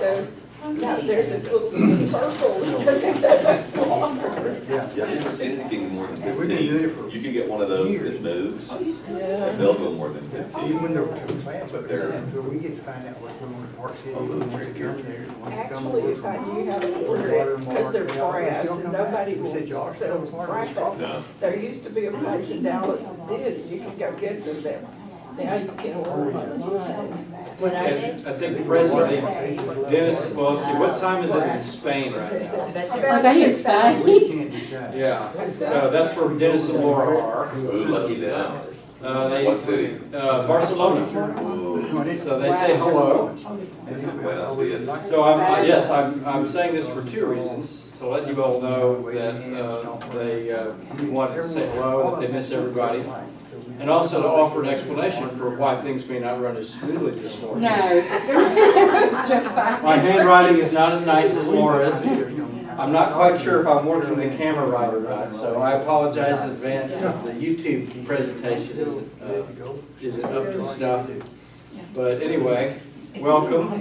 So, no, there's this little circle that doesn't go longer. Yeah. Yeah, I've never seen anything more than We've been doing it 15. for You can get one of those years. that moves, and Yeah. they'll go more than 15. Even when they're plans, But but they're- we get to find out what's going on in Park City, Oh, when they come there, when they come Actually, over if I from. knew how to order it, because they're brass and nobody will sell brass. No. There used to be a place in Dallas that did, and you can go get them there. Now you can order online. And I think presently, Dennis, well, let's see, what time is it in Spain right now? Are they excited? We can't decide. Yeah, so that's where Dennis and Laura are. Ooh, lucky them. What city? Barcelona. Ooh. So they say hello. Buenos dias. So yes, I'm saying this for two reasons. To let you all know that they wanted to say hello, that they miss everybody. And also to offer an explanation for why things may not run as smoothly this morning. No, it's just fine. My handwriting is not as nice as Laura's. I'm not quite sure if I'm working the camera right or not, so I apologize in advance if the YouTube presentation isn't up to snuff. But anyway, welcome.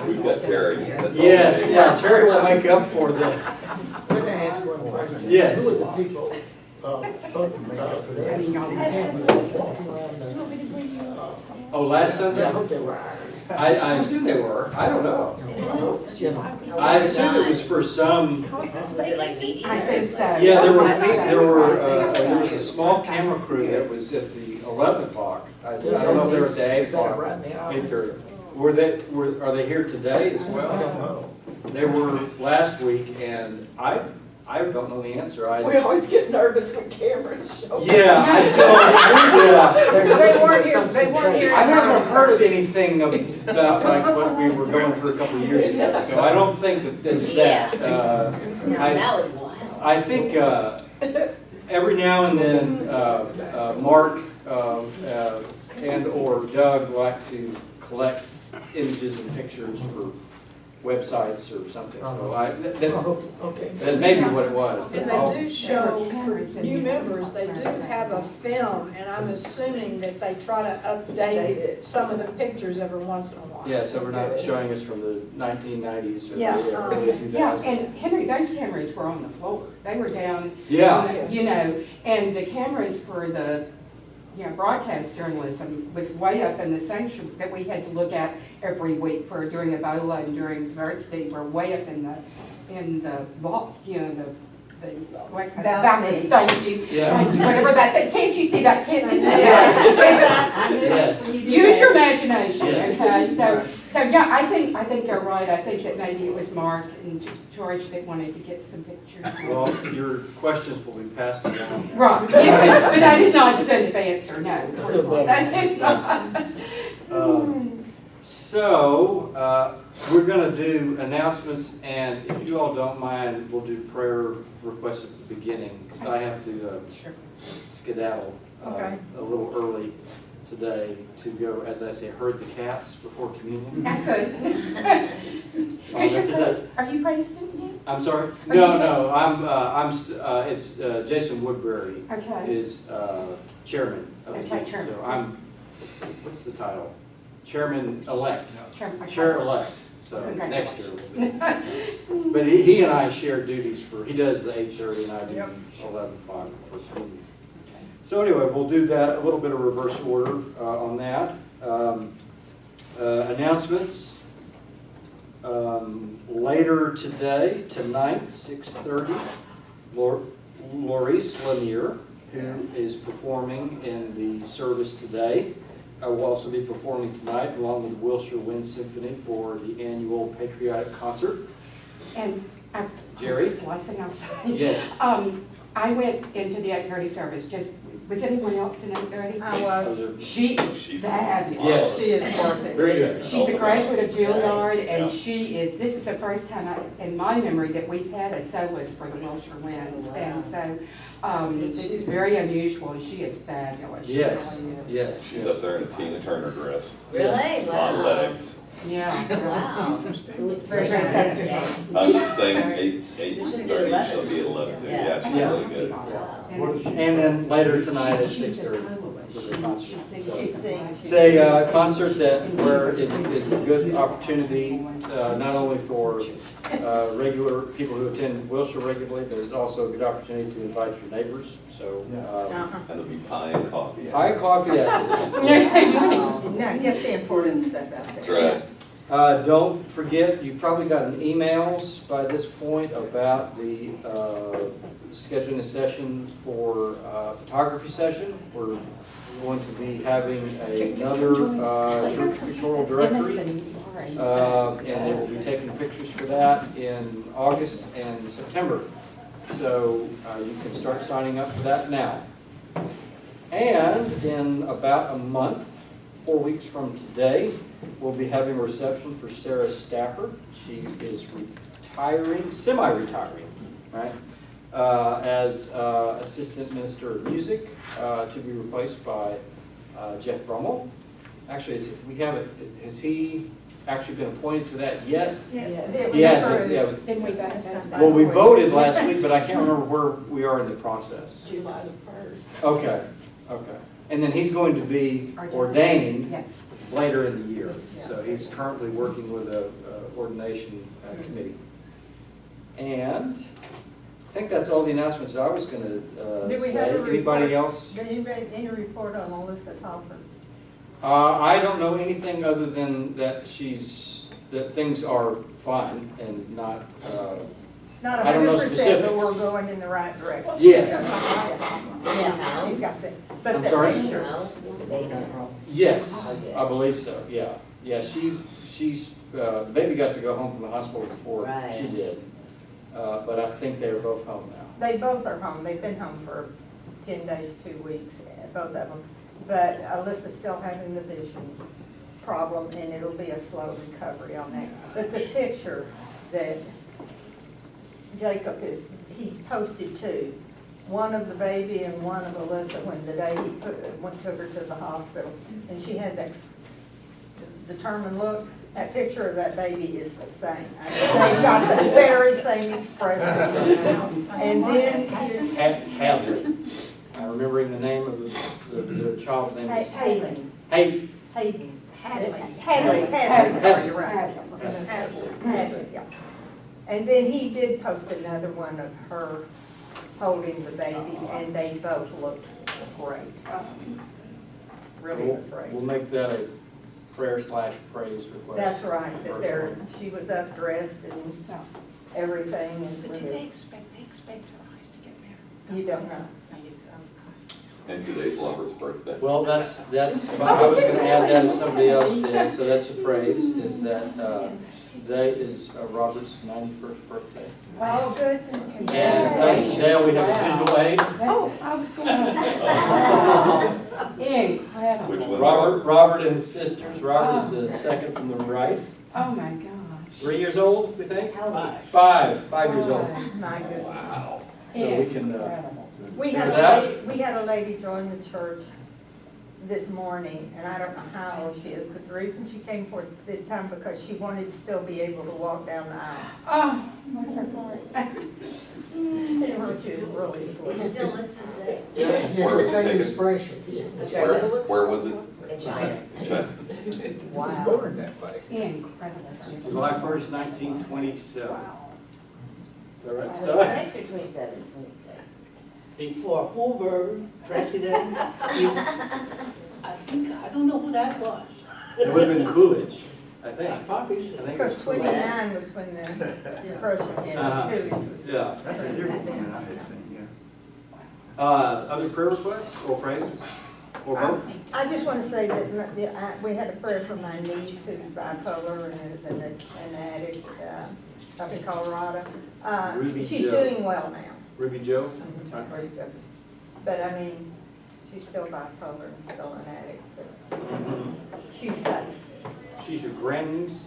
We've got Terry. That's all Yes, we need. yeah, Terry will make up for the, Let me ask you one question. Yes. Who are the people, for the Having y'all oh, last I Sunday? hope they were Irish. I assume they were, I don't know. I assume it was for some, Was it like media? I think so. yeah, there was a small camera crew that was at the 11 o'clock. I don't know if they were at the 8 o'clock, Right in the office. 8:30. Are they here today as I don't well? know. They were last week, and I don't know the answer. We always get nervous when cameras show. Yeah, I don't, yeah. They weren't here, they weren't here. I haven't heard of anything about like what we were going through a couple of years ago, so I don't think that it's that. That was wild. I think every now and then Mark and or Doug like to collect images and pictures for websites or something, so Okay. that may be what it was. but And I'll- they do show, for new members, they do have a film, and I'm assuming that they try to update some of the pictures every once in a while. Yeah, so we're not showing us from the 1990s or Yeah, the early 2000s. Yeah, and Henry, those cameras were on the floor. They were down. Yeah. You know, and the cameras for the, broadcast journalism was way up in the sanctuary that we had to look at every week for during Ebola and during diversity. Were way up in the vault, balcony. Thank you. Yeah. Thank you. Whatever that thing. Can't you see that? Yes. Use your imagination, Yes. okay? So yeah, I think they're right. I think that maybe it was Mark and George that wanted to get some pictures. Well, your questions will be passed along. Right, yeah, but that is not a definitive answer, no. Of course not. That is not. So, we're gonna do announcements, and if you all don't mind, we'll do prayer requests at the beginning, because I have to Sure. skedaddle Okay. a little early today to go, as I say, herd the cats before communion. That's it. Is that- Are you president yet? I'm sorry? Are you No, it's Jason Woodbury Okay. is chairman of the Okay, meeting. chairman. So what's the title? Chairman-elect. Chairman, okay. Chair-elect, so next year. Congratulations. But he and I share duties he does the 8:30 and I do 11 o'clock for school. So anyway, we'll do that, a little bit of reverse order on that. Announcements. Later today, tonight, 6:30, Maurice Lanier, who is performing in the service today, will also be performing tonight along with the Wilshire Wind Symphony for the annual patriotic concert. And Jerry? This is the last thing I'll say. Yes. I went into the 8:30 service, was anyone else in 8:30? I was. She is fabulous. Yes. She is perfect. Very good. She's a graduate of Juilliard, and this is the first time in my memory that we've had a soloist for the Wilshire Winds. And so, this is very unusual, and she is fabulous. She Yes, really is. yes. She's up there in a Tina Turner dress. Really? Long Wow. legs. Yeah. Wow. Very receptive. I was saying 8:30, So she'll do she'll 11. be at 11. Yeah. Yeah, she's Yeah. really good. Yeah. And then later tonight at She's a 6:30. soloist. with a concert. So, She's singing. it's a concert where it is a good opportunity, not only for regular people who attend Wilshire regularly, but it's also a good opportunity to invite your neighbors. So, And it'll be pie and coffee. high coffee after this. Now, get the important stuff out there. That's right. Don't forget, you've probably gotten emails by this point about the scheduling a session for photography session. We're going to be having another church pictorial directory, and they will be taking pictures for that in August and September. So you can start signing up for that now. And in about a month, 4 weeks from today, we'll be having a reception for Sarah Stafford. She is retiring, semi-retiring, right, as Assistant Minister of Music, to be replaced by Jeff Brummel. Actually, has he actually been appointed to that yet? He has been, yeah. Didn't we vote that? Well, we voted last week, but I can't remember where we are in the process. July the 1st. Okay, okay. And then he's going to be ordained Yes. later in the year. So he's currently working with a ordination committee. And I think that's all the announcements I was going to Do we say. have a Anybody report? else? Do you read any report on Melissa Hopper? I don't know anything other than that that things are fine and not, Not I don't know 100%, but specifics. we're going in the right direction. yes, Yeah, she's got that. But I'm the sorry? picture- No, they don't. yes, Okay. I believe so, yeah. Yeah, she's, the baby got to go home from the hospital before Right. she did. But I think they're both home now. They both are home. They've been home for 10 days, 2 weeks, both of them. But Alyssa's still having the vision problem, and it'll be a slow recovery on that. But the picture that Jacob he posted two, one of the baby and one of Alyssa when the day he took her to the hospital. And she had that determined look. That picture of that baby is the same. I mean, they've got the very same expression. And then Hadley. I'm remembering the name of the child's name. is Hayden. Hayden. Hayden. Hadley, sorry, you're right. Hadley, yeah. And then he did post another one of her holding the baby, and they both looked great. Really looked great. We'll make that a prayer/praise request. That's right, that they're, personally. she was up dressed and everything, and But do really, they expect her eyes to get better? you don't know. And today's Robert's birthday. Well, I was gonna add that if somebody else did, so that's a praise, is that today is Robert's 91st birthday. Oh, good. And thanks to Dale, we have a visual aid. Oh, I was going Incredible. Which one? Robert and his sisters. Robert is the second from the right. Oh, my gosh. 3 years old, we think? How? 5 years old. My goodness. Wow. So we can Incredible. We share had that. we had a lady join the church this morning, and I don't know how old she is, but the reason she came for this time because she wanted to still be able to walk down the aisle. Oh, what's her part? And her she was really It sweet. still looks the same. It's the same expression. Where was it? In China. China. It was Wow. born that way. Incredible. July 1st, 1927. Is that right, Scott? 26 or 27? Before Hoover, president, I don't know who that was. It would have been Coolidge, I think. Probably so. I think it Because was Coolidge. 29 was when the depression hit. Uh-huh. Coolidge was- Yeah. That's a different one I had seen, yeah. Other prayer requests or praises? Or both? I just want to say that we had a prayer for my niece who's bipolar and is an addict up in Colorado. Ruby She's Jo. doing well now. Ruby Joe? But I mean, she's still bipolar and still an addict, but Mhm. she's safe. She's your grandniece?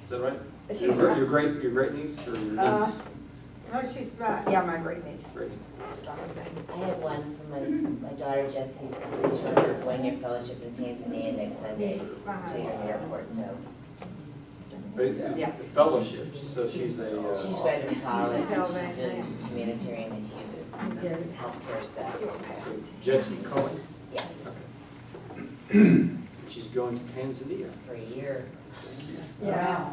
Is that right? She's Your great niece or your Uh, niece? No, she's my great niece. Great. I have one from my daughter Jessie's, she's from her 1-year fellowship in Tanzania next Sunday to your airport, so. Great. Yeah. Fellowships, so she's She's a, graduated college, Tell she's that doing now. humanitarian and Yeah. healthcare stuff. Jessie Cohen. Yeah. Okay. She's going to Tanzania. For a year. Yeah.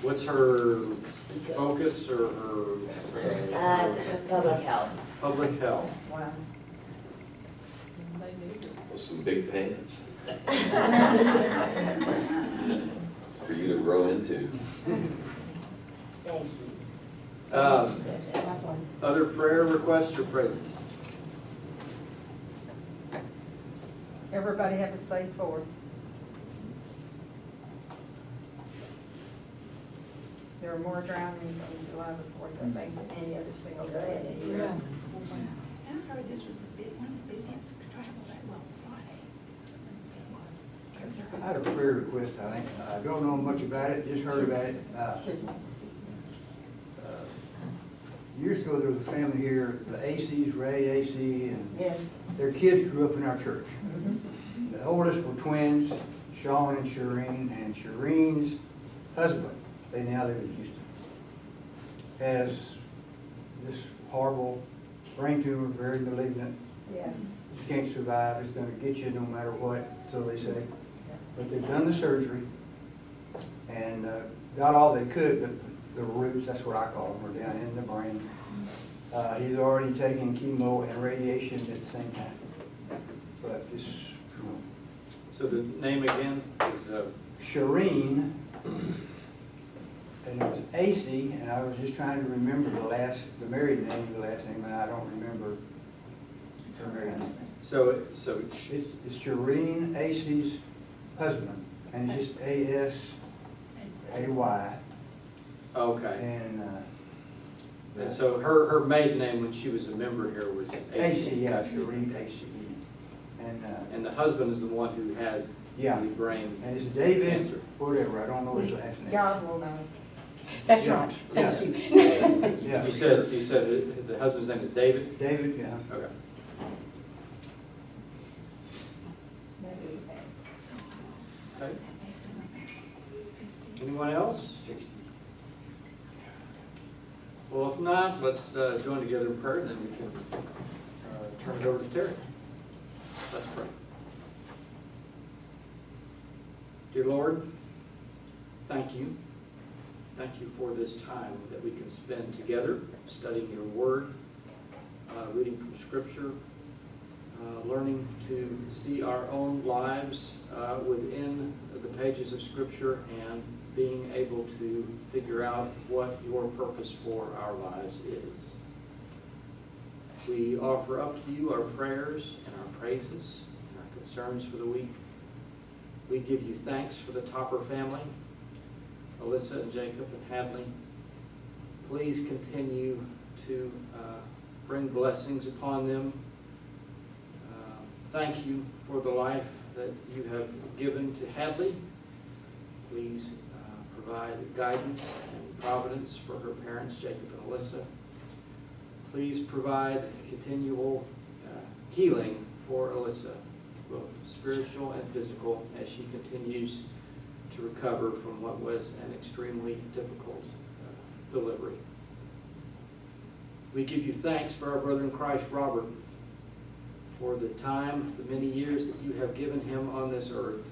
What's her focus or her Public health. public health? Wow. With some big pants. It's for you to grow into. Thank you. Other prayer requests or praises? Everybody have a safe 4th. There are more drownings on July the 4th, I think, than any other single day in the year. And I heard this was one of the busiest travel that Friday. I had a prayer request, I think. I don't know much about it, just heard about it. Years ago, there was a family here, the ACs, Ray AC, and Yes. their kids grew up in our church. The oldest were twins, Sean and Shireen's husband, they now live in Houston, has this horrible brain tumor, very malignant. Yes. You can't survive, it's gonna get you no matter what, so they say. But they've done the surgery and got all they could, but the roots, that's what I call them, are down in the brain. He's already taking chemo and radiation at the same time. But this, you know, So the name again is, Shireen, and it was AC, and I was just trying to remember the married name, the last name, and I don't remember her married name. so It's Shireen AC's husband, and it's just ASAY, okay. and And so her maiden name when she was a member here was AC, yeah, Shireen AC, And the husband is the one who has Yeah. the brain and it's David, cancer. whatever, I don't know his last name. God will know. That's Yeah. right, thank you. Yeah, You said the husband's name is David? David, yeah. Okay. Okay. Anyone else? 60. Well, if not, let's join together in prayer, and then we can turn it over to Terry. Let's pray. Dear Lord, thank you. Thank you for this time that we can spend together, studying your word, reading from Scripture, learning to see our own lives within the pages of Scripture, and being able to figure out what your purpose for our lives is. We offer up to you our prayers and our praises and our concerns for the week. We give you thanks for the Topper family, Alyssa and Jacob and Hadley. Please continue to bring blessings upon them. Thank you for the life that you have given to Hadley. Please provide guidance and providence for her parents, Jacob and Alyssa. Please provide continual healing for Alyssa, both spiritual and physical, as she continues to recover from what was an extremely difficult delivery. We give you thanks for our brother in Christ, Robert, for the time, the many years that you have given him on this earth.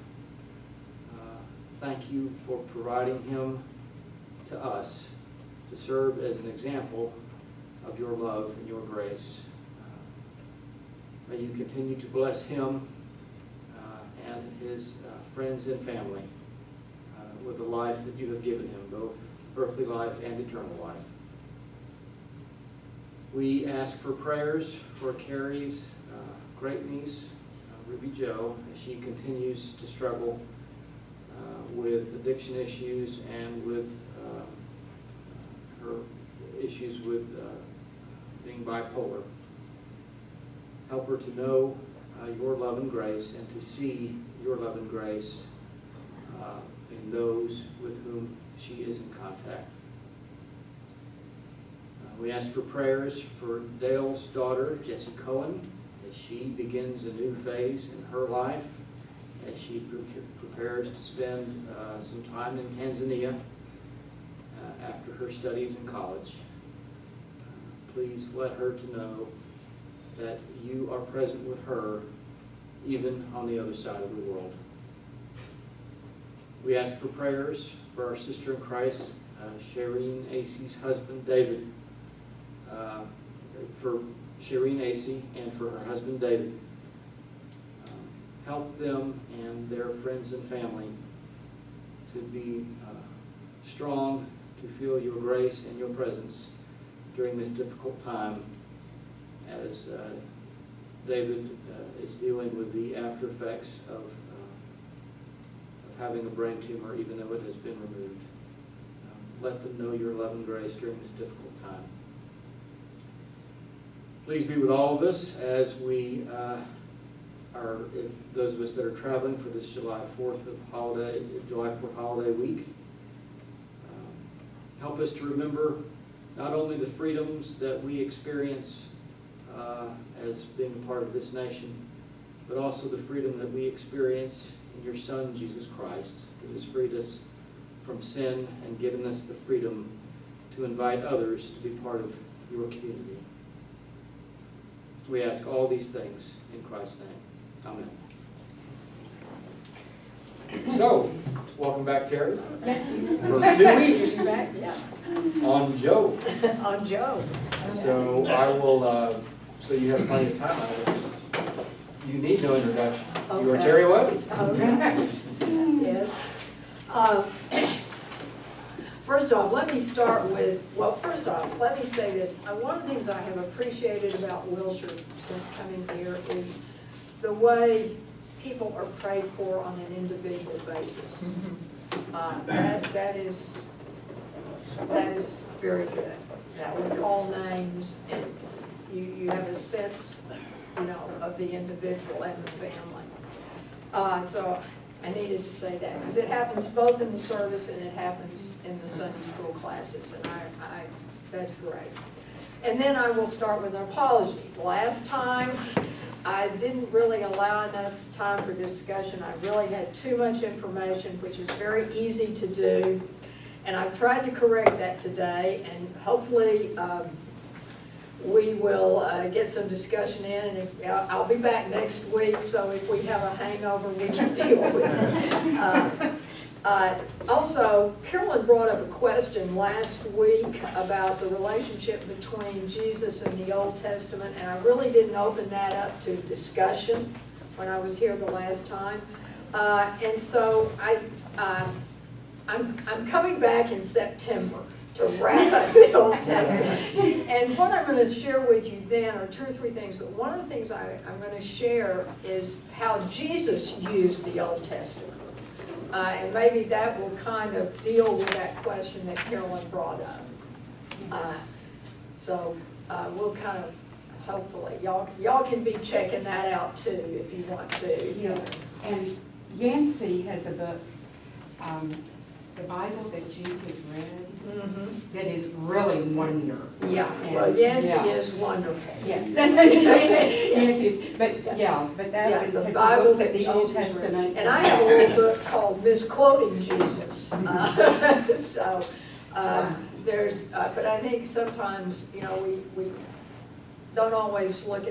Thank you for providing him to us to serve as an example of your love and your grace. May you continue to bless him and his friends and family with the life that you have given him, both earthly life and eternal life. We ask for prayers for Carrie's great niece, Ruby Jo, as she continues to struggle with addiction issues and with her issues with being bipolar. Help her to know your love and grace, and to see your love and grace in those with whom she is in contact. We ask for prayers for Dale's daughter, Jessie Cohen, as she begins a new phase in her life, as she prepares to spend some time in Tanzania after her studies in college. Please let her to know that you are present with her even on the other side of the world. We ask for prayers for our sister in Christ, Shireen Acey's husband, David, for Shireen Acey and for her husband, David. Help them and their friends and family to be strong, to feel your grace and your presence during this difficult time as David is dealing with the after effects of having a brain tumor, even though it has been removed. Let them know your love and grace during this difficult time. Please be with all of us as we if those of us that are traveling for this July 4th holiday week. Help us to remember not only the freedoms that we experience as being a part of this nation, but also the freedom that we experience in your Son, Jesus Christ, who has freed us from sin and given us the freedom to invite others to be part of your community. We ask all these things in Christ's name. Amen. So, welcome back, Terry. For 2 weeks Back, yeah, on Joe. on Joe. So I will, so you have plenty of time. You need no introduction. You are Okay. Terry Webby. Okay. Yes. First off, let me start with, well, first off, let me say this. One of the things I have appreciated about Wilshire since coming here is the way people are prayed for on an individual basis. That is very good. That we call names and you have a sense, of the individual and the family. So I needed to say that because it happens both in the service and it happens in the Sunday school classes, and I that's great. And then I will start with an apology. Last time, I didn't really allow enough time for discussion. I really had too much information, which is very easy to do. And I've tried to correct that today, and hopefully we will get some discussion in. And I'll be back next week, so if we have a hangover, we can deal with it. Also, Carolyn brought up a question last week about the relationship between Jesus and the Old Testament, and I really didn't open that up to discussion when I was here the last time. And so I'm coming back in September to wrap up the Old Testament. And what I'm going to share with you then are 2 or 3 things, but one of the things I'm going to share is how Jesus used the Old Testament. And maybe that will kind of deal with that question that Carolyn brought up. So we'll kind of, hopefully, y'all can be checking that out too if you want to. Yes, and Yancey has a book, the Bible that Jesus read, that is really wonderful. Yeah, And, well, Yancey yeah. is wonderful. Yes. Yancey, but that Yeah, has the the Bible books that at the Old Jesus read. Testament. And I have a little book called Misquoting Jesus. So there's, but I think sometimes, we don't always look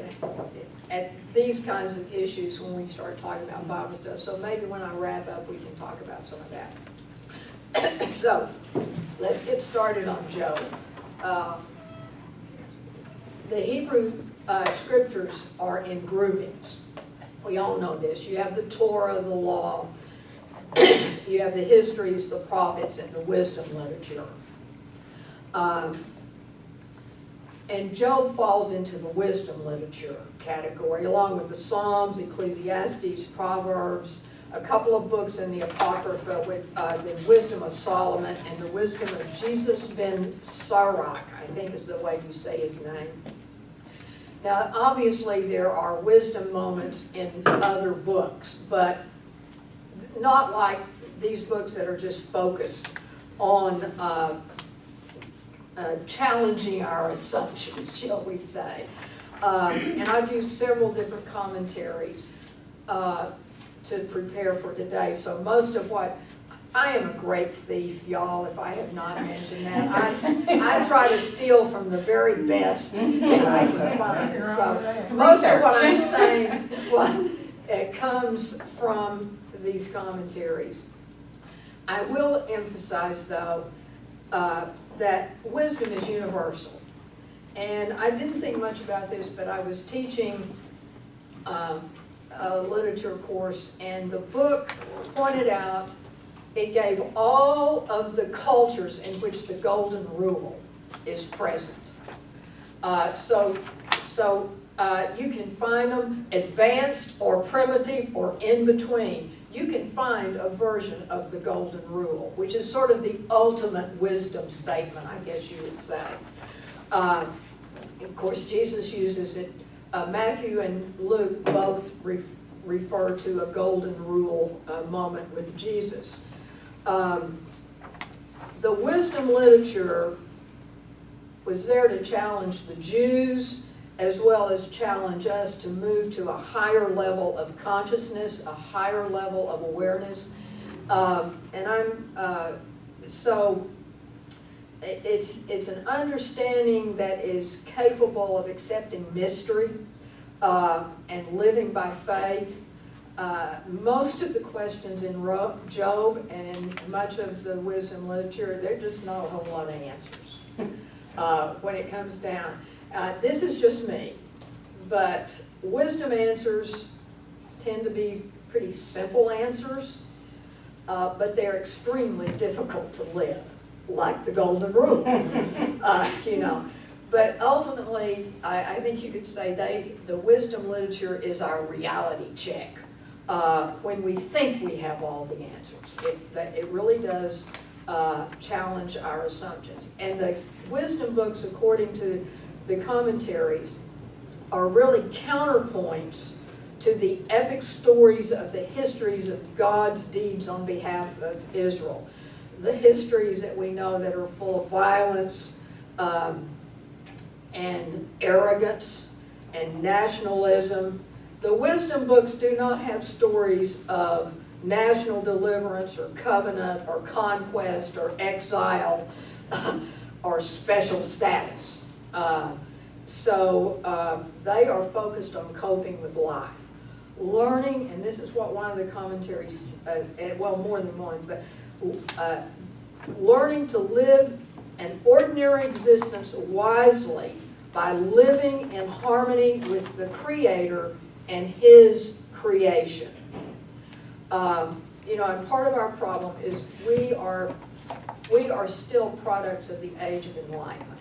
at these kinds of issues when we start talking about Bible stuff. So maybe when I wrap up, we can talk about some of that. So let's get started on Job. The Hebrew scriptures are in groupings. We all know this. You have the Torah, the law, you have the histories, the prophets, and the wisdom literature. And Job falls into the wisdom literature category, along with the Psalms, Ecclesiastes, Proverbs, a couple of books in the Apocrypha with the Wisdom of Solomon and the Wisdom of Jesus ben Sirach, I think is the way you say his name. Now, obviously, there are wisdom moments in other books, but not like these books that are just focused on challenging our assumptions, shall we say. And I've used several different commentaries to prepare for today. So most of what, I am a great thief, y'all, if I have not mentioned that. I try to steal from the very best that I can find. So most of what I'm saying, well, It comes from these commentaries. I will emphasize, though, that wisdom is universal. And I didn't think much about this, but I was teaching a literature course, and the book pointed out, it gave all of the cultures in which the golden rule is present. So you can find them advanced or primitive or in between. You can find a version of the golden rule, which is sort of the ultimate wisdom statement, I guess you would say. Of course, Jesus uses it. Matthew and Luke both refer to a golden rule moment with Jesus. The wisdom literature was there to challenge the Jews as well as challenge us to move to a higher level of consciousness, a higher level of awareness. So it's an understanding that is capable of accepting mystery and living by faith. Most of the questions in Job and in much of the wisdom literature, there's just not a whole lot of answers when it comes down. This is just me, but wisdom answers tend to be pretty simple answers, but they're extremely difficult to live, like the golden rule, you know. But ultimately, I think you could say the wisdom literature is our reality check. When we think we have all the answers, it really does challenge our assumptions. And the wisdom books, according to the commentaries, are really counterpoints to the epic stories of the histories of God's deeds on behalf of Israel. The histories that we know that are full of violence and arrogance and nationalism. The wisdom books do not have stories of national deliverance or covenant or conquest or exile or special status. So they are focused on coping with life. Learning, and this is what one of the commentaries, well, more than one, but learning to live an ordinary existence wisely by living in harmony with the Creator and His creation. You know, and part of our problem is we are still products of the age of enlightenment.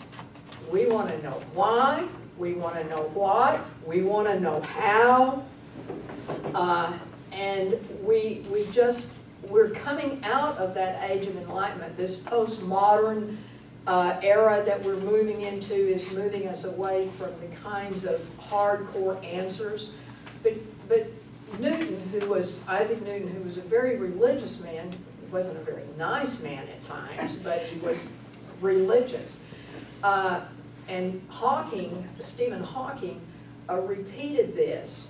We want to know why, we want to know what, we want to know how, and we're coming out of that age of enlightenment. This postmodern era that we're moving into is moving us away from the kinds of hardcore answers. But Isaac Newton, who was a very religious man, he wasn't a very nice man at times, but he was religious. And Stephen Hawking repeated this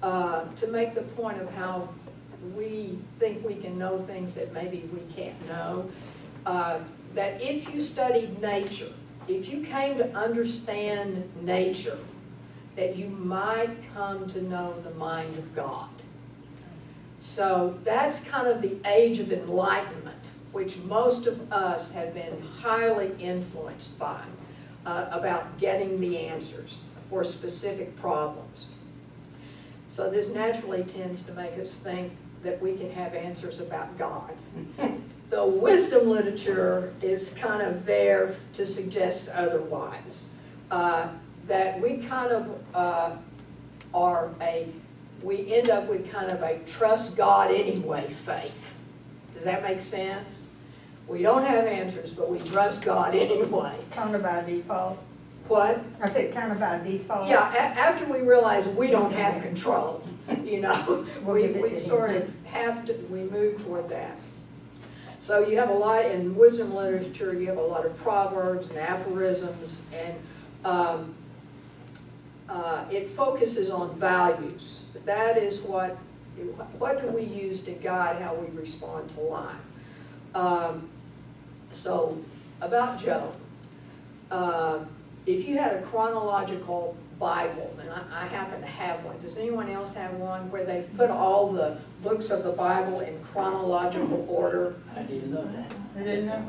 to make the point of how we think we can know things that maybe we can't know. That if you studied nature, if you came to understand nature, that you might come to know the mind of God. So that's kind of the age of enlightenment, which most of us have been highly influenced by, about getting the answers for specific problems. So this naturally tends to make us think that we can have answers about God. The wisdom literature is kind of there to suggest otherwise. That we kind of we end up with kind of a trust God anyway faith. Does that make sense? We don't have answers, but we trust God anyway. Kind of by default. What? I said kind of by default. Yeah, after we realize we don't have control, you know, we sort of have to, we move toward that. So you have a lot, in wisdom literature, you have a lot of proverbs and aphorisms, and it focuses on values. That is what do we use to guide how we respond to life. So about Job, if you had a chronological Bible, and I happen to have one. Does anyone else have one where they've put all the books of the Bible in chronological order? I didn't know that. I didn't know.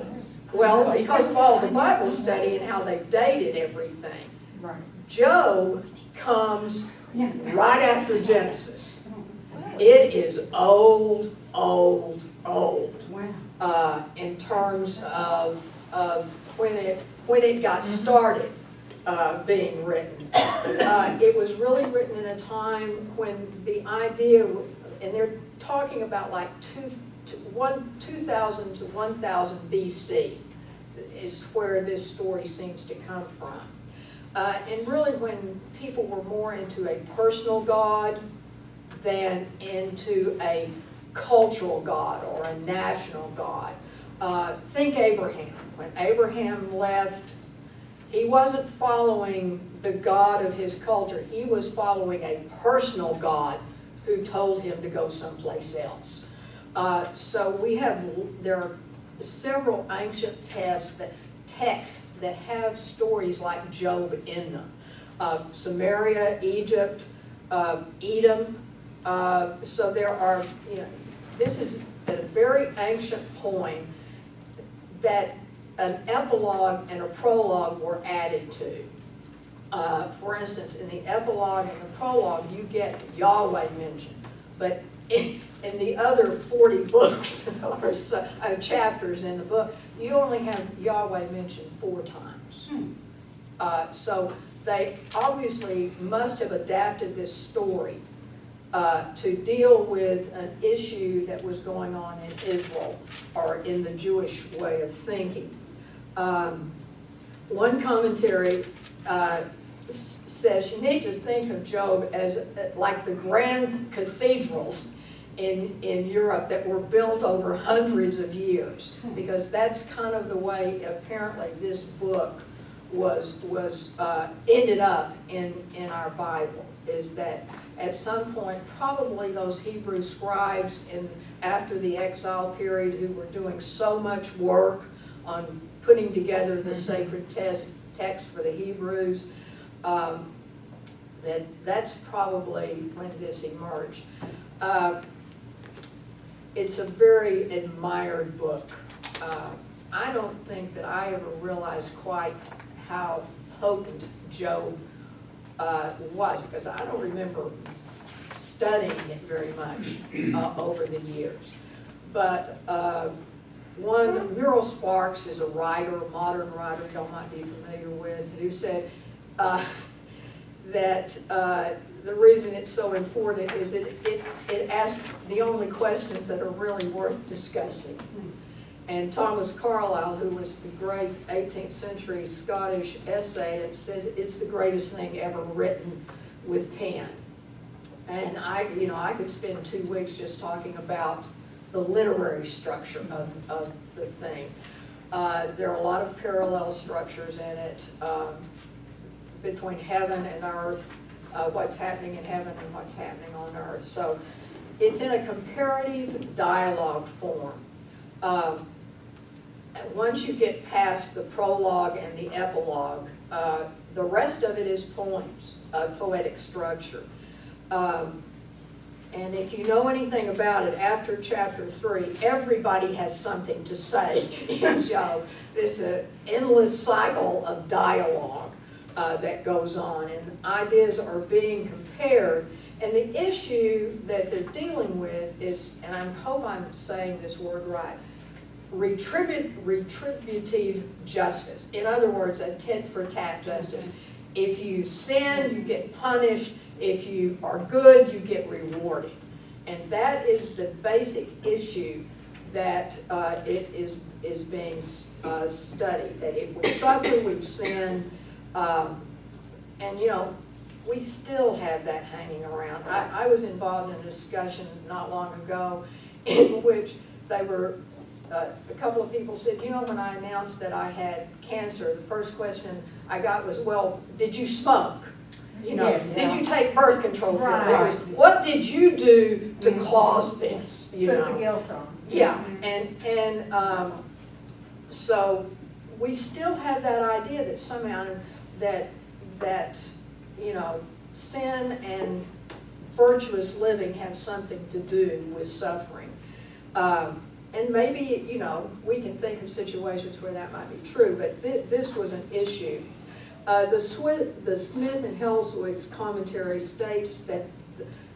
Well, because of all the Bible study and how they've dated everything. Right. Job comes right after Genesis. It is old, old, old. Wow. In terms of when it got started being written. It was really written in a time when the idea, and they're talking about like 2000 to 1000 BC is where this story seems to come from. And really when people were more into a personal God than into a cultural God or a national God. Think Abraham. When Abraham left, he wasn't following the God of his culture. He was following a personal God who told him to go someplace else. So there are several ancient texts that have stories like Job in them. Samaria, Egypt, Edom. So there are, this is at a very ancient point that an epilogue and a prologue were added to. For instance, in the epilogue and the prologue, you get Yahweh mentioned, but in the other 40 books or so, chapters in the book, you only have Yahweh mentioned 4 times. So they obviously must have adapted this story to deal with an issue that was going on in Israel or in the Jewish way of thinking. One commentary says you need to think of Job as like the grand cathedrals in Europe that were built over hundreds of years, because that's kind of the way apparently this book was ended up in our Bible, is that at some point probably those Hebrew scribes after the exile period who were doing so much work on putting together the sacred text for the Hebrews, that's probably when this emerged. It's a very admired book. I don't think that I ever realized quite how potent Job was, because I don't remember studying it very much over the years. But Muriel Sparks is a writer, a modern writer y'all might be familiar with, who said that the reason it's so important is it asks the only questions that are really worth discussing. And Thomas Carlyle, who was the great 18th century Scottish essayist, says it's the greatest thing ever written with pen. And I could spend 2 weeks just talking about the literary structure of the thing. There are a lot of parallel structures in it between heaven and earth, what's happening in heaven and what's happening on earth. So it's in a comparative dialogue form. Once you get past the prologue and the epilogue, the rest of it is poems, poetic structure. And if you know anything about it, after chapter 3, everybody has something to say in Job. There's an endless cycle of dialogue that goes on, and ideas are being compared. And the issue that they're dealing with is, and I hope I'm saying this word right, retributive justice. In other words, a tit-for-tat justice. If you sin, you get punished. If you are good, you get rewarded. And that is the basic issue that it is being studied. That if we suffer, we've sinned. And we still have that hanging around. I was involved in a discussion not long ago in which a couple of people said, when I announced that I had cancer, the first question I got was, well, did you smoke? Did you take birth control pills? Right. It was, what did you do to cause this? Put the guilt on. Yeah, and so we still have that idea that somehow that sin and virtuous living have something to do with suffering. And maybe, we can think of situations where that might be true, but this was an issue. The Smith and Hellsworth's commentary states that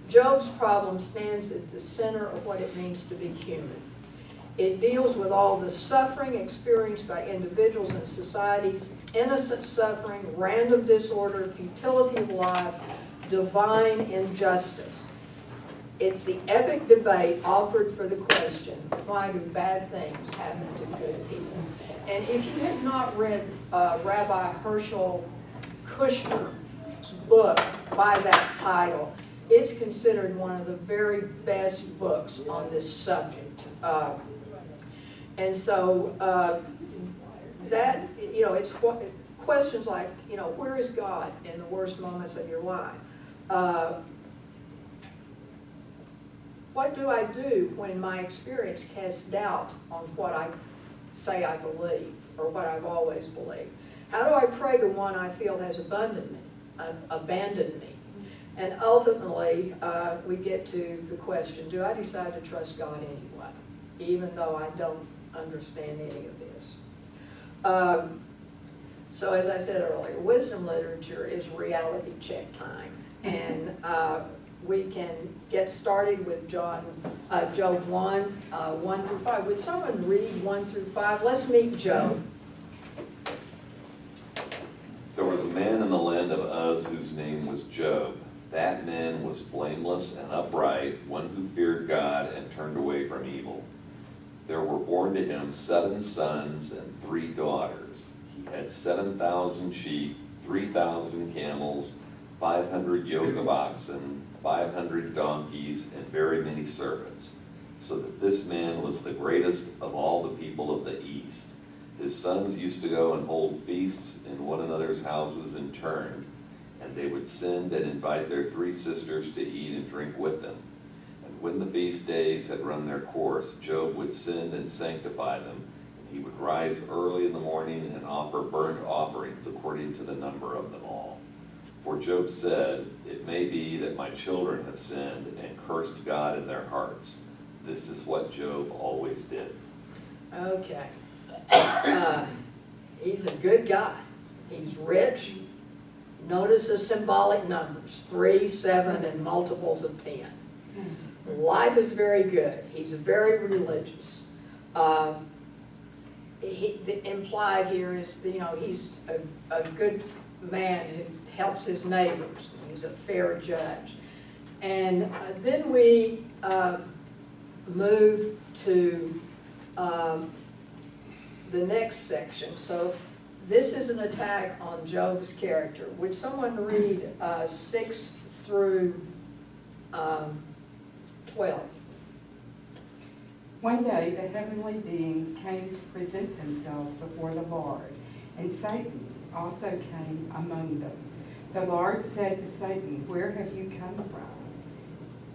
Job's problem stands at the center of what it means to be human. It deals with all the suffering experienced by individuals and societies, innocent suffering, random disorder, futility of life, divine injustice. It's the epic debate offered for the question, why do bad things happen to good people? And if you have not read Rabbi Herschel Kushner's book by that title, it's considered one of the very best books on this subject. And so that, it's questions like, where is God in the worst moments of your life? What do I do when my experience casts doubt on what I say I believe or what I've always believed? How do I pray to one I feel has abandoned me? And ultimately, we get to the question, do I decide to trust God anyway, even though I don't understand any of this? So as I said earlier, wisdom literature is reality check time. And we can get started with Job 1, 1 through 5. Would someone read 1 through 5? Let's meet Job. There was a man in the land of Uz whose name was Job. That man was blameless and upright, one who feared God and turned away from evil. There were born to him 7 sons and 3 daughters. He had 7,000 sheep, 3,000 camels, 500 yoke of oxen, 500 donkeys, and very many servants, so that this man was the greatest of all the people of the East. His sons used to go and hold feasts in one another's houses in turn, and they would send and invite their 3 sisters to eat and drink with them. And when the feast days had run their course, Job would send and sanctify them, and he would rise early in the morning and offer burnt offerings according to the number of them all. For Job said, "It may be that my children have sinned and cursed God in their hearts." This is what Job always did. Okay. He's a good guy. He's rich. Notice the symbolic numbers, 3, 7, and multiples of 10. Life is very good. He's very religious. Implied here is, he's a good man who helps his neighbors. He's a fair judge. And then we move to the next section. So this is an attack on Job's character. Would someone read 6 through 12? One day the heavenly beings came to present themselves before the Lord, and Satan also came among them. The Lord said to Satan, "Where have you come from?"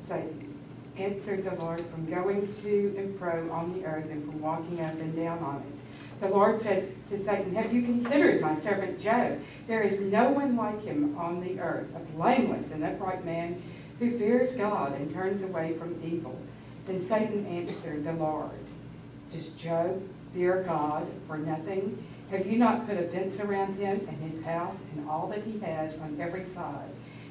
Satan answered the Lord, "From going to and fro on the earth and from walking up and down on it." The Lord said to Satan, "Have you considered my servant Job? There is no one like him on the earth, a blameless and upright man who fears God and turns away from evil." Then Satan answered the Lord, "Does Job fear God for nothing? Have you not put a fence around him and his house and all that he has on every side?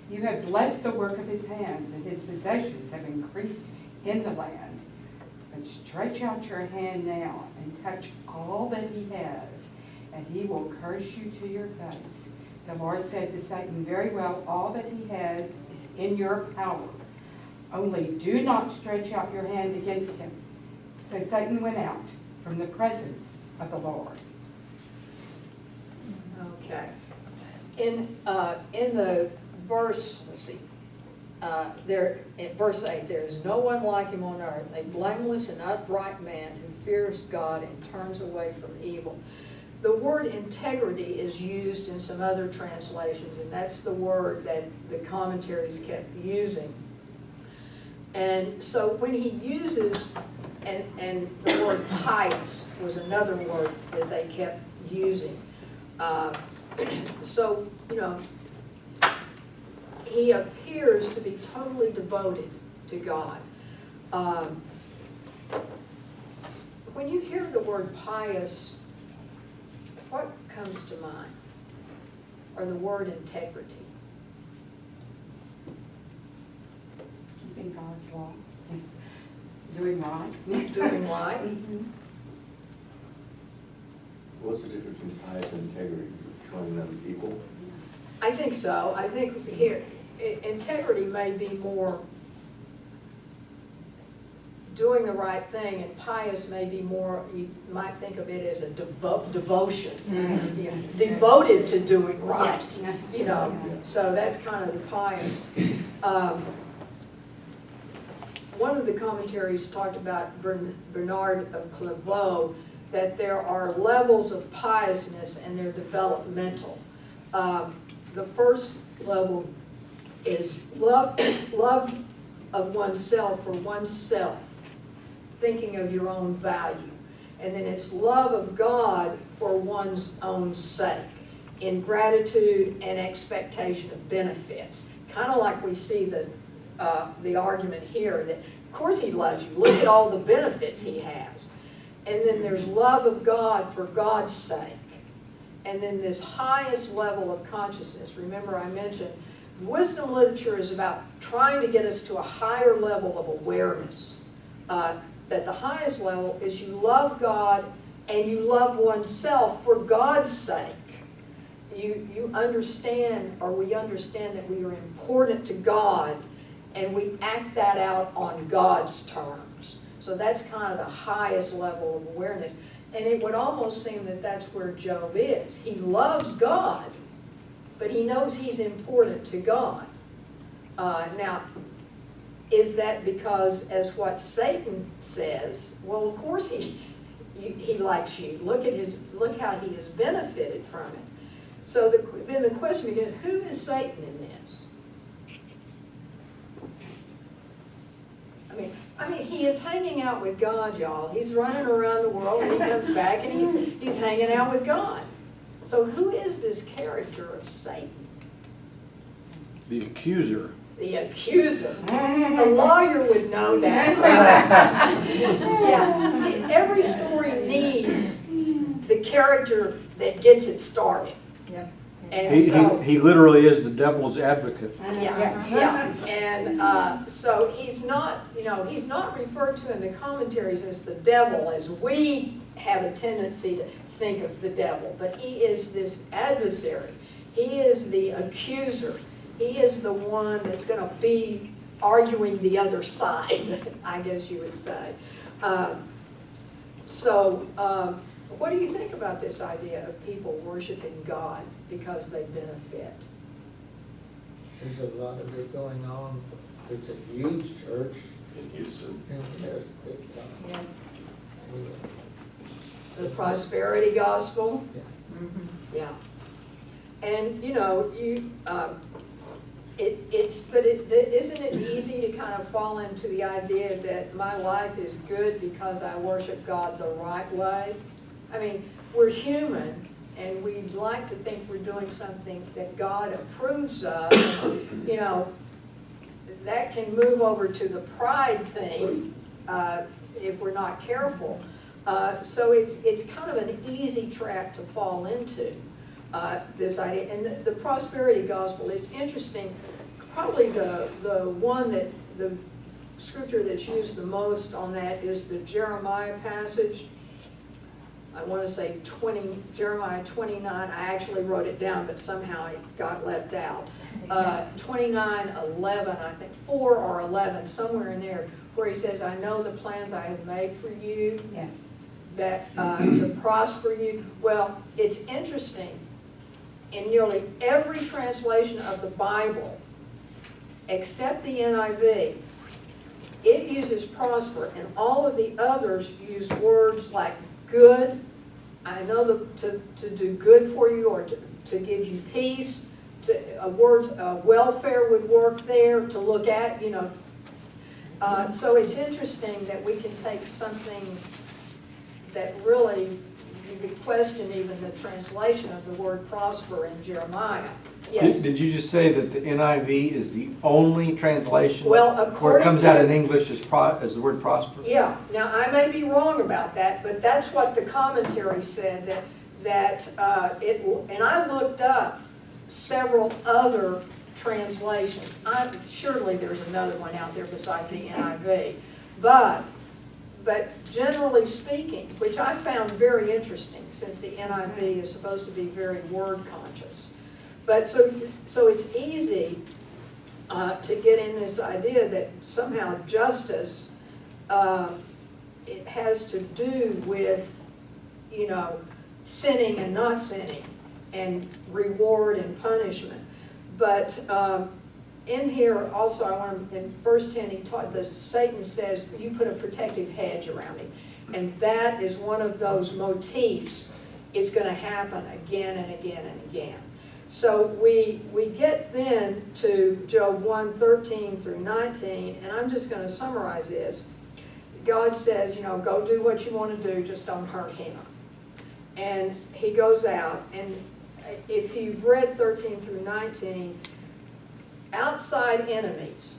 You have blessed the work of his hands, and his possessions have increased in the land. But stretch out your hand now and touch all that he has, and he will curse you to your face." The Lord said to Satan, "Very well, all that he has is in your power. Only do not stretch out your hand against him." So Satan went out from the presence of the Lord. Okay. In the verse, let's see, there, in verse 8, "There is no one like him on earth, a blameless and upright man who fears God and turns away from evil." The word integrity is used in some other translations, and that's the word that the commentaries kept using. And so when he uses, and the word pious was another word that they kept using. So, he appears to be totally devoted to God. When you hear the word pious, what comes to mind? Or the word integrity? Keeping God's law, doing right. Doing right? What's the difference between pious and integrity? Killing other people? I think so. I think here, integrity may be more doing the right thing, and pious may be more, you might think of it as a devotion. Yeah, devoted to doing right, you know. So that's kind of the pious. One of the commentaries talked about Bernard of Clairvaux, that there are levels of piousness and they're developmental. The first level is love of oneself for oneself, thinking of your own value. And then it's love of God for one's own sake, in gratitude and expectation of benefits. Kind of like we see the argument here that, of course he loves you, look at all the benefits he has. And then there's love of God for God's sake. And then this highest level of consciousness. Remember I mentioned wisdom literature is about trying to get us to a higher level of awareness. That the highest level is you love God and you love oneself for God's sake. You understand, or we understand that we are important to God, and we act that out on God's terms. So that's kind of the highest level of awareness. And it would almost seem that that's where Job is. He loves God, but he knows he's important to God. Now, is that because, as what Satan says, well, of course he likes you. Look how he has benefited from it. So then the question begins, who is Satan in this? I mean, he is hanging out with God, y'all. He's running around the world, and he comes back, and he's hanging out with God. So who is this character of Satan? The accuser. The accuser. A lawyer would know that. Yeah. Every story needs the character that gets it started. Yep. And so, He literally is the devil's advocate. yeah. And so he's not, he's not referred to in the commentaries as the devil, as we have a tendency to think of the devil, but he is this adversary. He is the accuser. He is the one that's going to be arguing the other side, I guess you would say. What do you think about this idea of people worshiping God because they benefit? There's a lot of it going on. It's a huge church. In Houston. Yes, big time. The prosperity gospel? Yeah. Mm-hmm. Yeah. And, isn't it easy to kind of fall into the idea that my life is good because I worship God the right way? I mean, we're human, and we'd like to think we're doing something that God approves of. That can move over to the pride thing if we're not careful. So it's kind of an easy trap to fall into, this idea. And the prosperity gospel, it's interesting. Probably the one that, the scripture that's used the most on that is the Jeremiah passage. I want to say Jeremiah 29. I actually wrote it down, but somehow it got left out. 29:11, I think 4 or 11, somewhere in there, where he says, "I know the plans I have made for you, Yes. that to prosper you." Well, it's interesting. In nearly every translation of the Bible, except the NIV, it uses prosper, and all of the others use words like good. I know to do good for you, or to give you peace. Words welfare would work there, to look at, So it's interesting that we can take something that really, you could question even the translation of the word prosper in Jeremiah. Yes. Did you just say that the NIV is the only translation? Well, Where it according comes out to- in English as the word prosper? Yeah, now I may be wrong about that, but that's what the commentary said, that and I looked up several other translations. Surely there's another one out there besides the NIV, but generally speaking, which I found very interesting, since the NIV is supposed to be very word conscious. But so it's easy to get in this idea that somehow justice, it has to do with, sinning and not sinning, and reward and punishment. But in here also, I want to, in verse 10, he taught that Satan says, you put a protective hedge around him. And that is one of those motifs. It's going to happen again and again and again. So we get then to Job 1:13 through 19, and I'm just going to summarize this. God says, go do what you want to do, just don't hurt him. And he goes out, and if you've read 13 through 19, outside enemies,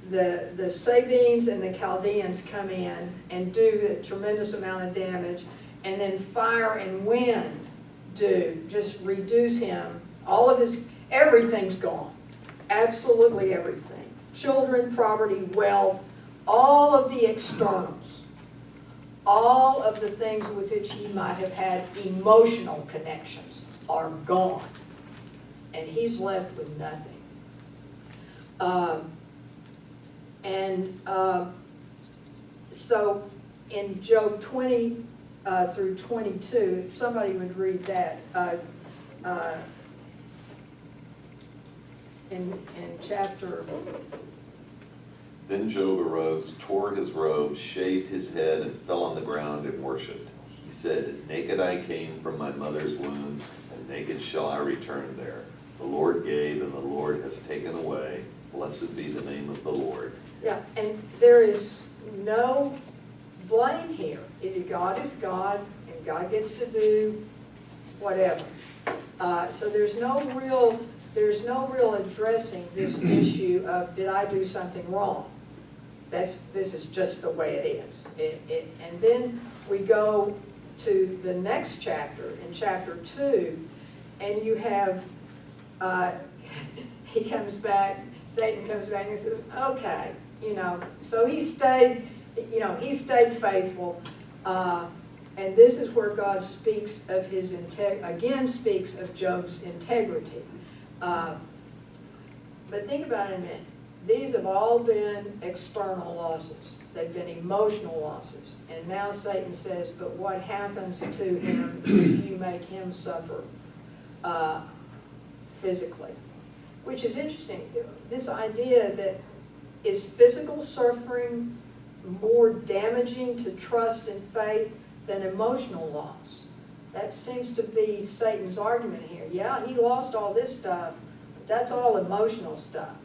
the Sabines and the Chaldeans come in and do a tremendous amount of damage, and then fire and wind just reduce him. All of everything's gone. Absolutely everything. Children, property, wealth, all of the externals, all of the things with which he might have had emotional connections are gone. And he's left with nothing. So in Job 20 through 22, if somebody would read that, in chapter. Then Job arose, tore his robe, shaved his head, and fell on the ground and worshipped. He said, naked I came from my mother's womb, and naked shall I return there. The Lord gave, and the Lord has taken away. Blessed be the name of the Lord. Yeah, and there is no blame here. God is God, and God gets to do whatever. So there's no real addressing this issue of, did I do something wrong? This is just the way it is. And then we go to the next chapter, in chapter 2, and you have, he comes back, Satan comes back and says, okay, so he stayed faithful. And this is where God speaks of his speaks of Job's integrity. But think about it a minute. These have all been external losses. They've been emotional losses. And now Satan says, but what happens to him if you make him suffer physically? Which is interesting. This idea that is physical suffering more damaging to trust and faith than emotional loss? That seems to be Satan's argument here. Yeah, he lost all this stuff, but that's all emotional stuff.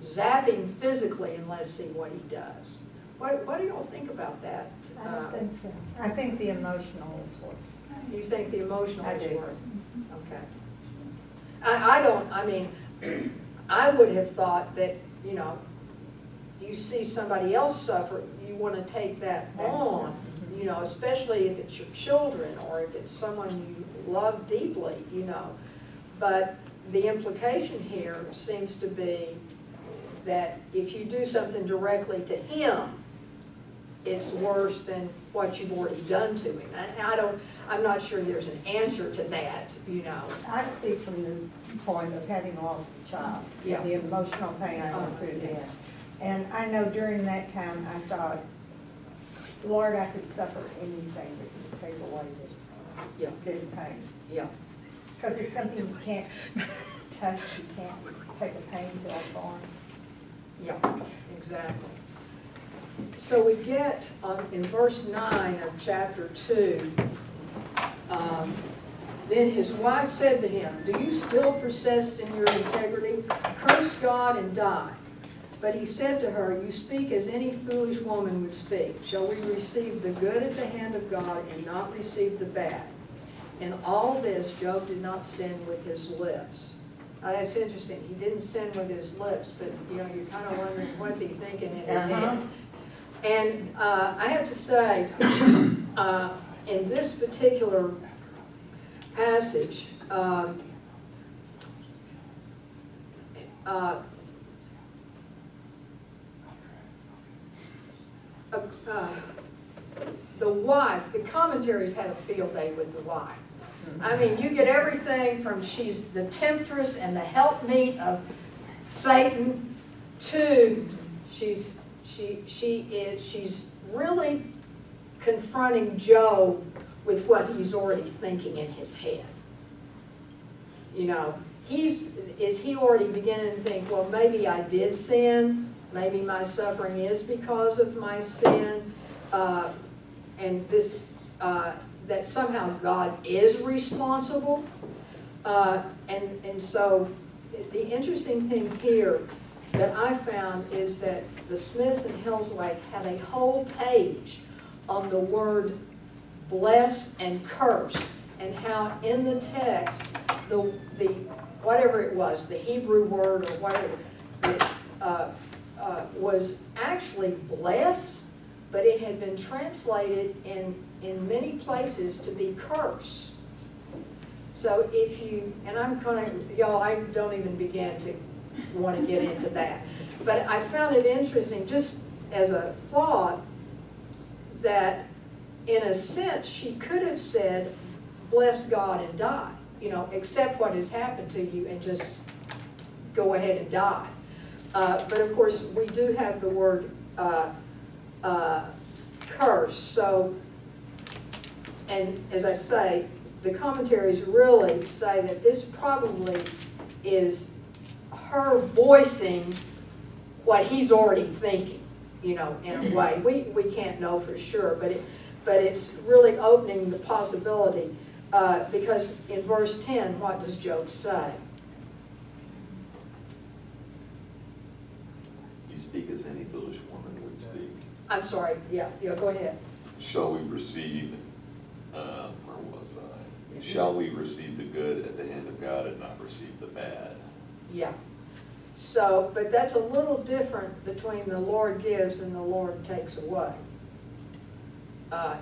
Zap him physically and let's see what he does. What do y'all think about that? I don't think so. I think the emotional is worse. You think the emotional I is do. worse? Okay. I would have thought that, you see somebody else suffer, you want to take that on, especially if it's your children or if it's someone you love deeply, But the implication here seems to be that if you do something directly to him, it's worse than what you've already done to him. I'm not sure there's an answer to that, I speak from the point of having lost a child, Yeah. the emotional pain I went through then. And I know during that time, I thought, Lord, I could suffer anything that just take away Yeah. this pain. Yeah. Because it's something you can't touch, you can't take a pain pill for. Yeah, exactly. So we get in verse 9 of chapter 2, then his wife said to him, do you still persist in your integrity? Curse God and die. But he said to her, you speak as any foolish woman would speak. Shall we receive the good at the hand of God and not receive the bad? In all this, Job did not sin with his lips. That's interesting. He didn't sin with his lips, but, you know, you're kind of wondering, what's he thinking in his head? And I have to say, in this particular passage, the wife, the commentaries had a field day with the wife. I mean, you get everything from she's the temptress and the helpmeet of Satan to she's really confronting Job with what he's already thinking in his head. You know, is he already beginning to think, well, maybe I did sin, maybe my suffering is because of my sin, and this that somehow God is responsible. And so the interesting thing here that I found is that the Smith and Hillsway had a whole page on the word bless and curse, and how in the text, the whatever it was, the Hebrew word or whatever, it was actually bless, but it had been translated in many places to be curse. So if you, and I'm kind of, y'all, I don't even begin to want to get into that. But I found it interesting, just as a thought, that in a sense she could have said, bless God and die. You know, accept what has happened to you and just go ahead and die. But of course, we do have the word curse. So, and as I say, the commentaries really say that this probably is her voicing what he's already thinking, you know, in a way. We can't know for sure, but it's really opening the possibility, because in verse 10, what does Job say? You speak as any foolish woman would speak. I'm sorry, yeah, go ahead. Shall we receive, where was I? Shall we receive the good at the hand of God and not receive the bad? Yeah. So, but that's a little different between the Lord gives and the Lord takes away.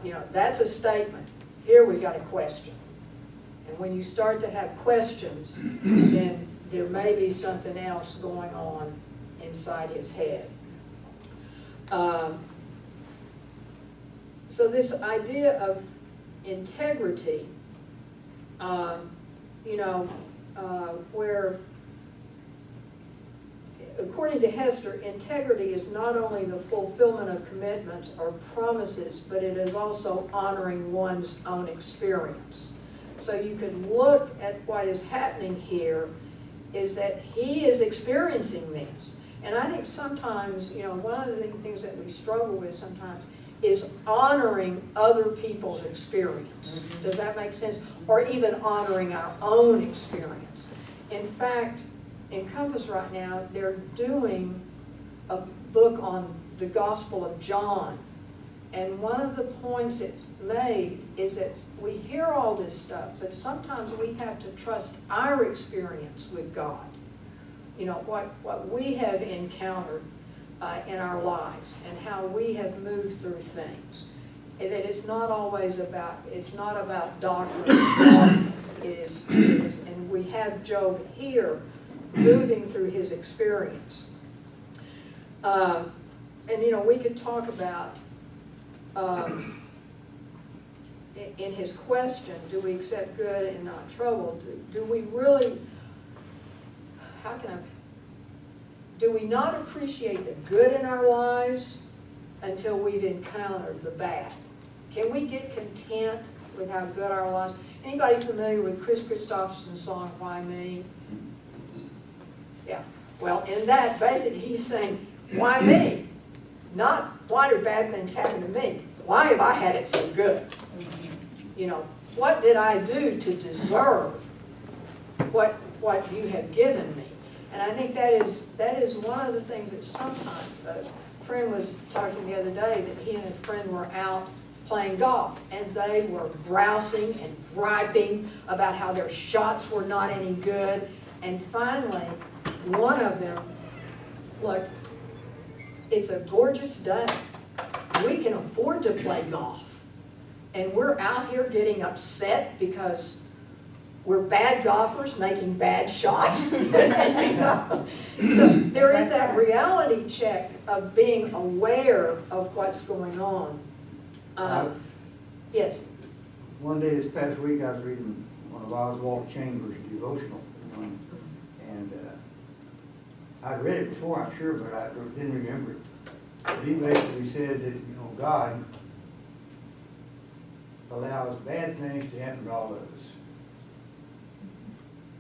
You know, that's a statement. Here we got a question. And when you start to have questions, then there may be something else going on inside his head. So this idea of integrity, you know, where, according to Hester, integrity is not only the fulfillment of commitments or promises, but it is also honoring one's own experience. So you can look at what is happening here is that he is experiencing this. And I think sometimes, you know, one of the things that we struggle with sometimes is honoring other people's experience. Mm-hmm. Does that make sense? Or even honoring our own experience. In fact, in Compass right now, they're doing a book on the Gospel of John. And one of the points it's made is that we hear all this stuff, but sometimes we have to trust our experience with God. You know, what we have encountered in our lives and how we have moved through things. And that it's not always about, it's not about doctrine. And we have Job here moving through his experience. And you know, we could talk about, in his question, do we accept good and not trouble? Do we really, do we not appreciate the good in our lives until we've encountered the bad? Can we get content with how good our lives? Anybody familiar with Chris Christopherson's song, Why Me? Yeah. Well, in that, basically, he's saying, why me? Not, why do bad things happen to me? Why have I had it so good? You know, what did I do to deserve what you have given me? And I think that is one of the things that sometimes, a friend was talking the other day that he and a friend were out playing golf, and they were grousing and griping about how their shots were not any good. And finally, one of them, look, it's a gorgeous day. We can afford to play golf. And we're out here getting upset because we're bad golfers making bad shots. You know? So there is that reality check of being aware of what's going on. Yes? One day this past week, I was reading one of Oswald Chambers' devotional, and I'd read it before, I'm sure, but I didn't remember it. But he basically said that, God allows bad things to happen to all of us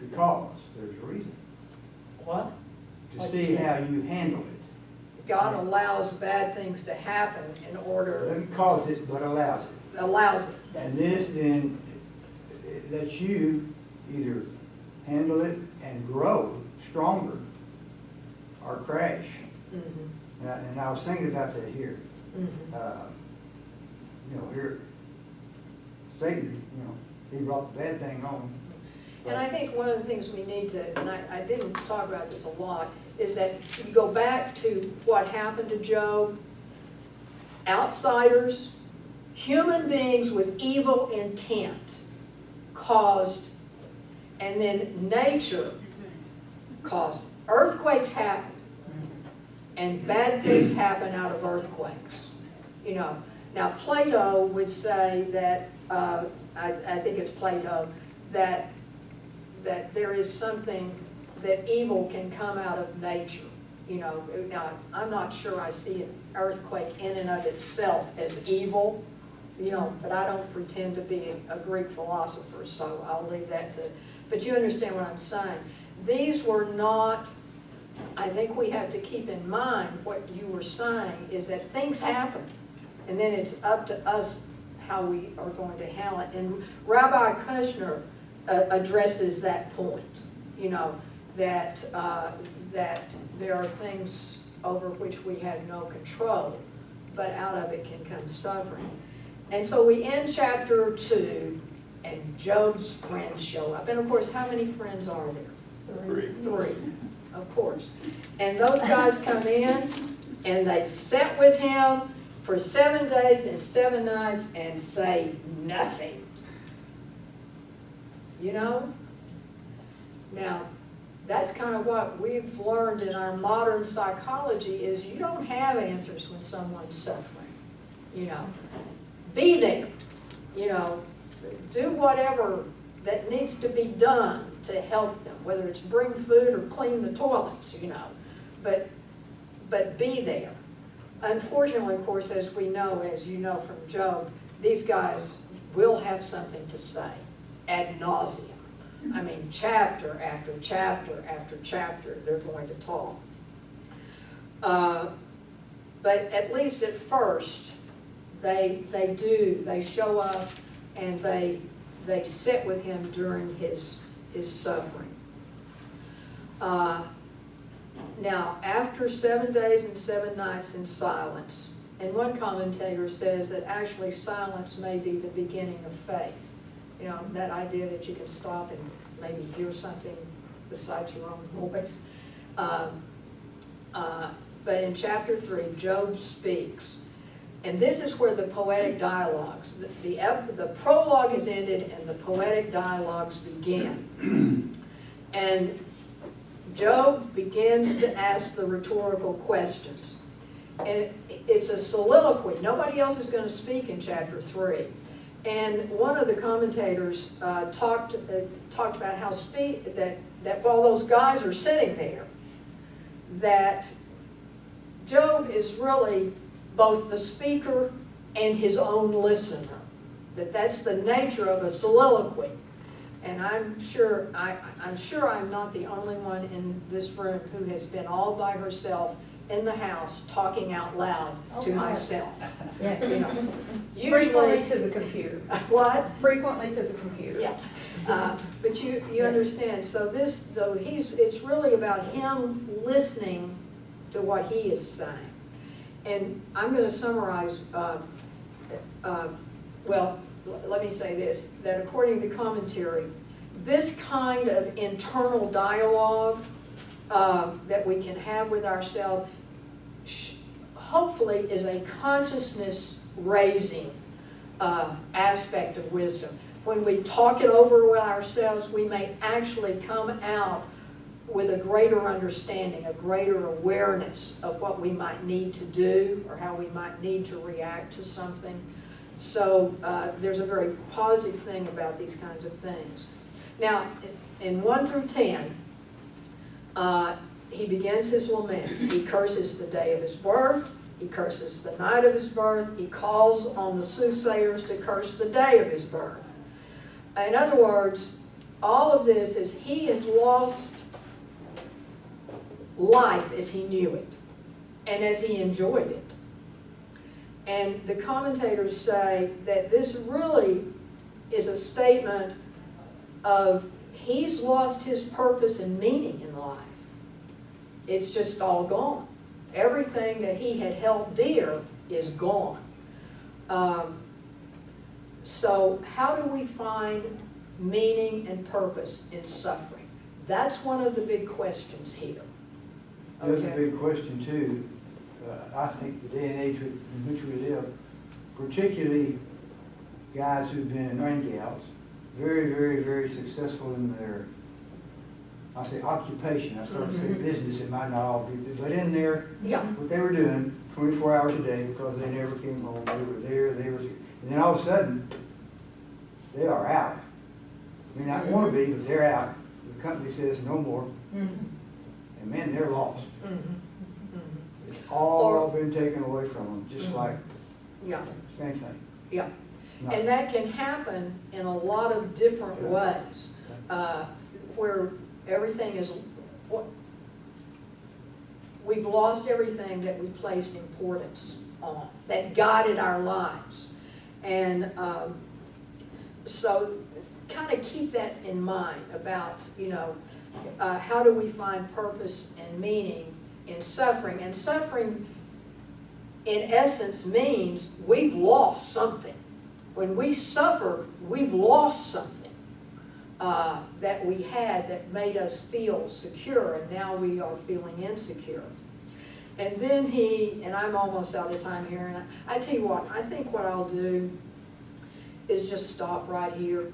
because there's a reason. What? To see how you handle it. God allows bad things to happen in order, Doesn't cause it, but allows it. allows it. And this then lets you either handle it and grow stronger or crash. Mhm, And I was thinking about that here. mhm. Here, Satan, he brought the bad thing on. And I think one of the things we need to, and I didn't talk about this a lot, is that you go back to what happened to Job. Outsiders, human beings with evil intent caused, and then nature caused earthquakes happen, and bad things happen out of earthquakes. Now Plato would say that, I think it's Plato, that there is something, that evil can come out of nature. Now, I'm not sure I see an earthquake in and of itself as evil, but I don't pretend to be a Greek philosopher, so I'll leave that to, but you understand what I'm saying. These were not, I think we have to keep in mind what you were saying, is that things happen, and then it's up to us how we are going to handle it. And Rabbi Kushner addresses that point, that there are things over which we have no control, but out of it can come suffering. And so we end chapter 2, and Job's friends show up. And of course, how many friends are there? Three, of course. And those guys come in, and they sit with him for 7 days and 7 nights and say nothing. Now, that's kind of what we've learned in our modern psychology, is you don't have answers when someone's suffering. Be there. Do whatever that needs to be done to help them, whether it's bring food or clean the toilets, but be there. Unfortunately, of course, as we know, as you know from Job, these guys will have something to say ad nauseum. I mean, chapter after chapter after chapter, they're going to talk. But at least at first, they show up and they sit with him during his suffering. Now, after 7 days and 7 nights in silence, and one commentator says that actually silence may be the beginning of faith. That idea that you can stop and maybe hear something besides your own voice. But in chapter 3, Job speaks. And this is where the poetic dialogues, the prologue has ended and the poetic dialogues begin. And Job begins to ask the rhetorical questions. And it's a soliloquy. Nobody else is going to speak in chapter 3. And one of the commentators talked about how that while those guys are sitting there, that Job is really both the speaker and his own listener. That's the nature of a soliloquy. And I'm sure I'm not the only one in this room who has been all by herself in the house talking out loud to myself. Yeah. Usually Frequently to the computer. What? Frequently to the computer. Yeah. But you understand. So it's really about him listening to what he is saying. And I'm going to summarize. Well, let me say this: that according to commentary, this kind of internal dialogue that we can have with ourselves hopefully is a consciousness raising aspect of wisdom. When we talk it over with ourselves, we may actually come out with a greater understanding, a greater awareness of what we might need to do or how we might need to react to something. So there's a very positive thing about these kinds of things. Now, in 1 through 10, he begins his lament. He curses the day of his birth. He curses the night of his birth. He calls on the soothsayers to curse the day of his birth. In other words, all of this is he has lost life as he knew it and as he enjoyed it. And the commentators say that this really is a statement of he's lost his purpose and meaning in life. It's just all gone. Everything that he had held dear is gone. So how do we find meaning and purpose in suffering? That's one of the big questions here. There's a Okay. big question too. I think the day and age in which we live, particularly guys who've been, and gals, very, very, very successful in their, I say occupation, I started to say business, it might not all be, but in there, Yeah. what they were doing 24 hours a day because they never came home, they were there, and then all of a sudden, they are out. May not want to be, but they're out. The company says no more, and man, they're lost. It's all been taken away from them, just like, Yeah. same thing. Yeah. No. And that can happen in a lot of different ways, where everything is, we've lost everything that we placed importance on, that guided our lives. And so kind of keep that in mind about, how do we find purpose and meaning in suffering? And suffering, in essence, means we've lost something. When we suffer, we've lost something that we had that made us feel secure, and now we are feeling insecure. And then and I'm almost out of time here, and I tell you what, I think what I'll do is just stop right here,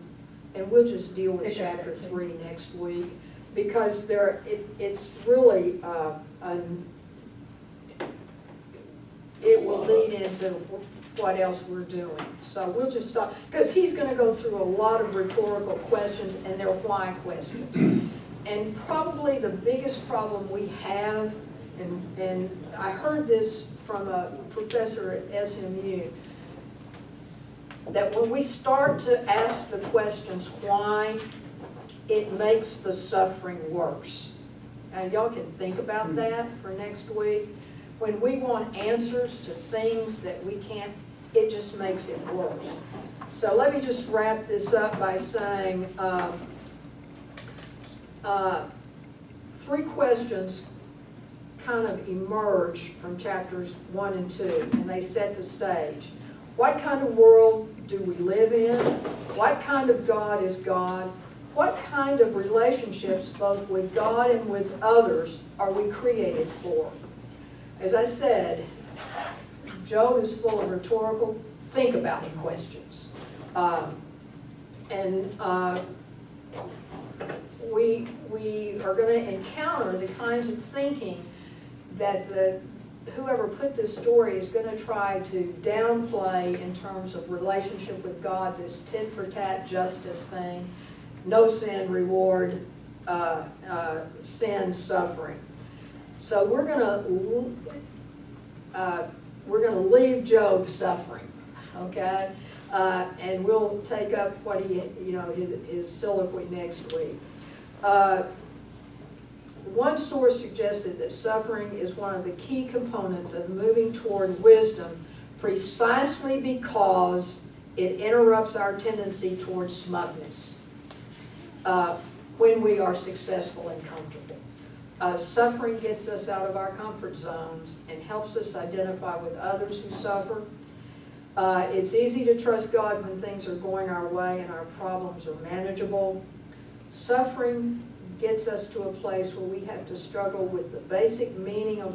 and we'll just deal with chapter 3 next week, because it's really, it will lead into what else we're doing. So we'll just stop, because he's going to go through a lot of rhetorical questions, and they're why questions. And probably the biggest problem we have, and I heard this from a professor at SMU, that when we start to ask the questions why, it makes the suffering worse. And y'all can think about that for next week. When we want answers to things that we can't, it just makes it worse. So let me just wrap this up by saying 3 questions kind of emerge from chapters 1 and 2, and they set the stage. What kind of world do we live in? What kind of God is God? What kind of relationships, both with God and with others, are we created for? As I said, Job is full of rhetorical, think about it questions. We are going to encounter the kinds of thinking that whoever put this story is going to try to downplay in terms of relationship with God, this tit-for-tat justice thing, no sin, reward, sin, suffering. So we're going to leave Job suffering, okay? And we'll take up what his soliloquy next week. One source suggested that suffering is one of the key components of moving toward wisdom precisely because it interrupts our tendency towards smugness when we are successful and comfortable. Suffering gets us out of our comfort zones and helps us identify with others who suffer. It's easy to trust God when things are going our way and our problems are manageable. Suffering gets us to a place where we have to struggle with the basic meaning of